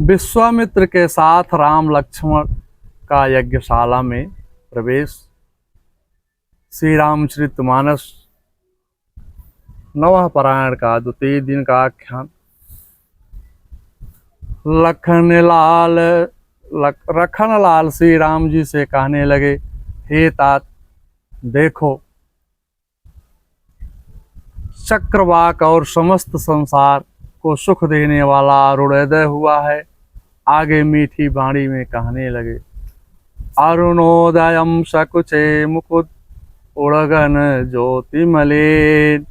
विश्वामित्र के साथ राम लक्ष्मण का यज्ञशाला में प्रवेश। श्री रामचरितमानस नवह पारायण का द्वितीय दिन का आख्यान। लखन लाल श्री राम जी से कहने लगे, हे तात, देखो चक्रवाक और समस्त संसार को सुख देने वाला अरुणोदय हुआ है। आगे मीठी वाणी में कहने लगे, अरुणोदयम सकुचे मुकुद उड़गन ज्योति मलिन,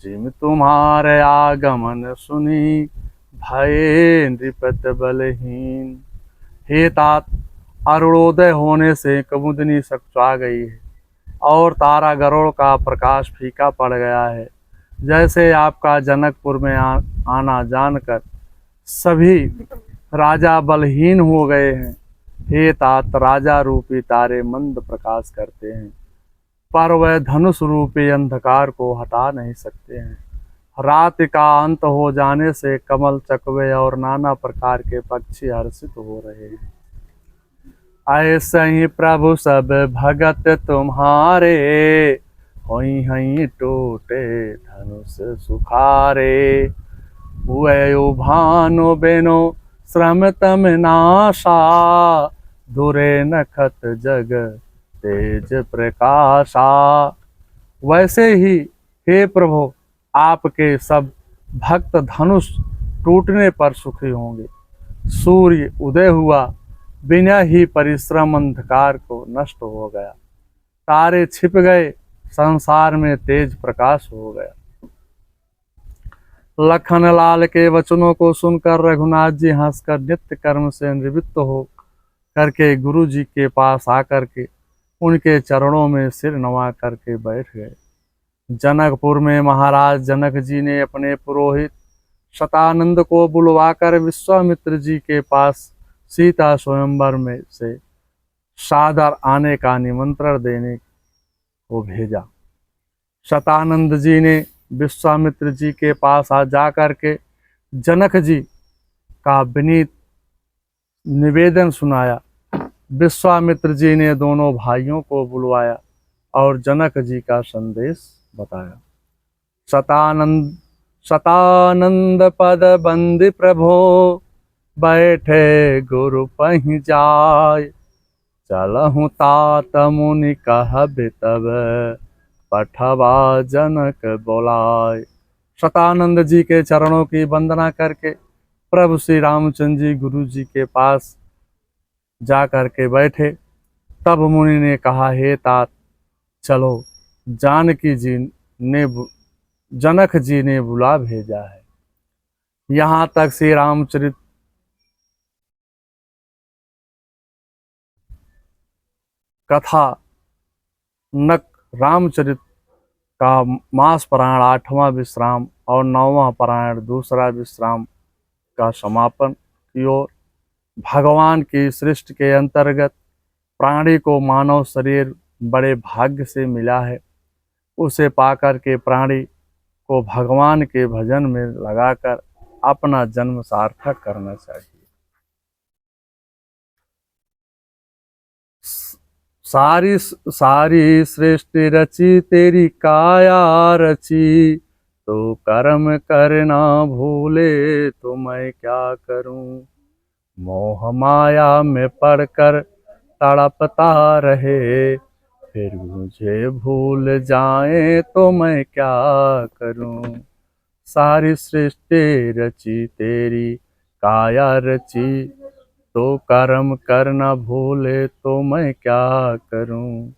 जिम तुम्हारे आगमन सुनी भये नृपत बलहीन। हे तात, अरुणोदय होने से कुमुदिनी सकुचा गई है और तारा गरुड़ का प्रकाश फीका पड़ गया है। जैसे आपका जनकपुर में आना जानकर सभी राजा बलहीन हो गए हैं। हे तात, राजा रूपी तारे मंद प्रकाश करते हैं, पर वह धनुष रूपी अंधकार को हटा नहीं सकते हैं। रात का अंत हो जाने से कमल, चकवे और नाना प्रकार के पक्षी हर्षित हो रहे हैं। ऐसे ही प्रभु सब भगत तुम्हारे, होई हई टूटे धनुष सुखारे। हुए भानु बेनो श्रम तम नाशा, धुरे नखत जग तेज प्रकाशा। वैसे ही हे प्रभु, आपके सब भक्त धनुष टूटने पर सुखी होंगे। सूर्य उदय हुआ, बिना ही परिश्रम अंधकार को नष्ट हो गया। तारे छिप गए, संसार में तेज प्रकाश हो गया। लखन लाल के वचनों को सुनकर रघुनाथ जी हंसकर नित्य कर्म से निवृत्त हो करके गुरु जी के पास आकर के उनके चरणों में सिर नवा करके बैठ गए। जनकपुर में महाराज जनक जी ने अपने पुरोहित शतानंद को बुलवाकर विश्वामित्र जी के पास सीता स्वयंवर में से सादर आने का निमंत्रण देने को भेजा। शतानंद जी ने विश्वामित्र जी के पास आ जाकर के जनक जी का विनीत निवेदन सुनाया। विश्वामित्र जी ने दोनों भाइयों को बुलवाया और जनक जी का संदेश बताया। शतानंद पद बंदी प्रभो, बैठे गुरु पहि जाय। चलहु तात मुनि कहबि तब, पठवा जनक बोलाय। शतानंद जी के चरणों की वंदना करके प्रभु श्री रामचंद्र जी गुरु जी के पास जा कर के बैठे। तब मुनि ने कहा, हे तात, चलो, जनक जी ने बुला भेजा है। यहाँ तक श्री रामचरित कथा नक रामचरित का मास पारायण 8वां विश्राम और 9वां पारायण दूसरा विश्राम का समापन की ओर। भगवान की सृष्टि के अंतर्गत प्राणी को मानव शरीर बड़े भाग्य से मिला है। उसे पाकर के प्राणी को भगवान के भजन में लगाकर अपना जन्म सार्थक करना चाहिए। सारी सृष्टि रची तेरी काया रची, तो कर्म करना भूले तो मैं क्या करूं। मोह माया में पड़कर तड़पता रहे, फिर मुझे भूल जाए तो मैं क्या करूं। सारी सृष्टि रची तेरी काया रची, तो कर्म करना भूले तो मैं क्या करूं।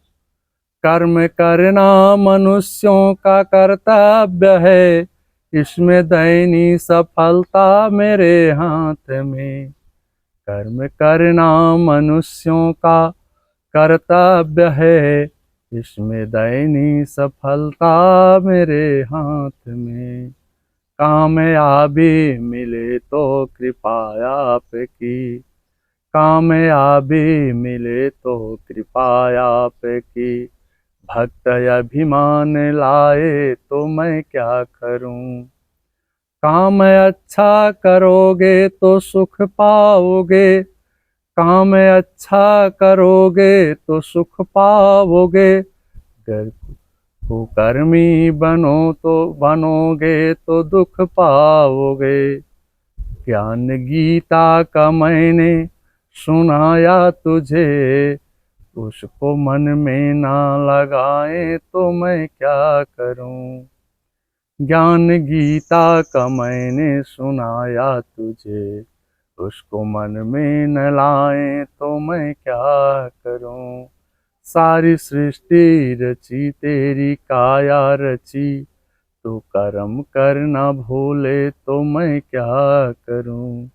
कर्म करना मनुष्यों का कर्तव्य है, इसमें दैनी सफलता मेरे हाथ में। कर्म करना मनुष्यों का कर्तव्य है, इसमें दैनी सफलता मेरे हाथ में। कामयाबी मिले तो कृपा आपकी, कामयाबी मिले तो कृपा आपकी। भक्त अभिमान लाए तो मैं क्या करूं। काम अच्छा करोगे तो सुख पाओगे, काम अच्छा करोगे तो सुख पाओगे, अगर कुकर्मी बनोगे तो दुख पाओगे। ज्ञान गीता का मैंने सुनाया तुझे, उसको मन में ना लगाए तो मैं क्या करूं। ज्ञान गीता का मैंने सुनाया तुझे, उसको मन में न लाए तो मैं क्या करूं। सारी सृष्टि रची तेरी काया रची, तू कर्म करना भूले तो मैं क्या करूं।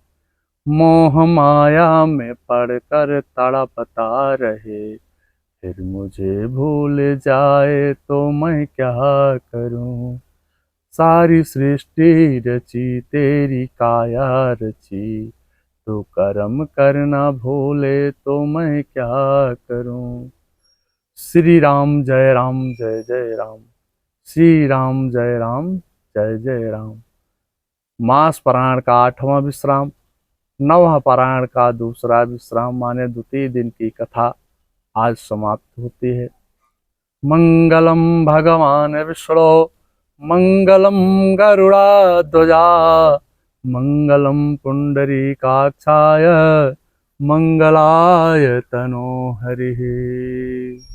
मोह माया में पड़कर तड़पता रहे, फिर मुझे भूल जाए तो मैं क्या करूं। सारी सृष्टि रची तेरी काया रची, तू कर्म करना भूले तो मैं क्या करूं। श्री राम जय राम जय जय राम, श्री राम जय राम जय जय राम। मास पारायण का 8वां विश्राम, नवह पारायण का दूसरा विश्राम माने द्वितीय दिन की कथा आज समाप्त होती है। मंगलम भगवान विष्णु, मंगलम गरुड़ाध्वजा, मंगलम पुंडरीकाक्षाय, मंगलाय तनो हरिः।